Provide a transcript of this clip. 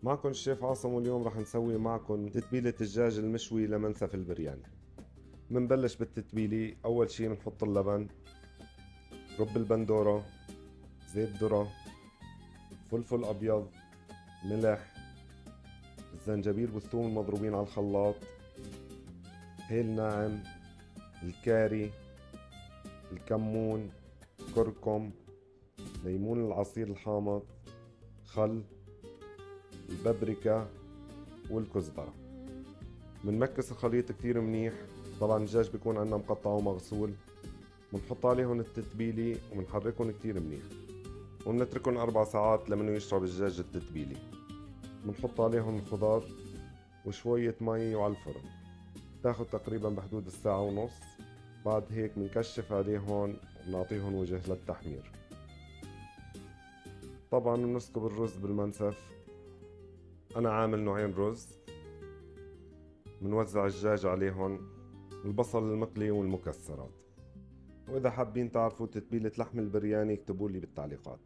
معكم الشيف عاصم، واليوم رح نسوي معكم تتبيلة الدجاج المشوي لمنسف البرياني. منبلش بالتتبيلة. أول شي بنحط اللبن، رب البندورة، زيت ذرة، فلفل أبيض، ملح، الزنجبيل والثوم المضروبين على الخلاط، هيل ناعم، الكاري، الكمون، كركم، ليمون العصير الحامض، خل، البابريكا والكزبرة. منمكس الخليط كتير منيح. طبعا الدجاج بيكون عنا مقطع ومغسول. بنحط عليهم التتبيلة وبنحركهم كتير منيح، وبنتركهم 4 ساعات لمنو يشرب الدجاج التتبيلة. بنحط عليهم الخضار وشوية مي وعلى الفرن، تاخد تقريبا بحدود الساعة ونص. بعد هيك بنكشف عليهم وبنعطيهم وجه للتحمير. طبعا بنسكب الرز بالمنسف. أنا عامل نوعين رز. بنوزع الدجاج عليهم، البصل المقلي والمكسرات. وإذا حابين تعرفوا تتبيلة لحم البرياني اكتبوا لي بالتعليقات.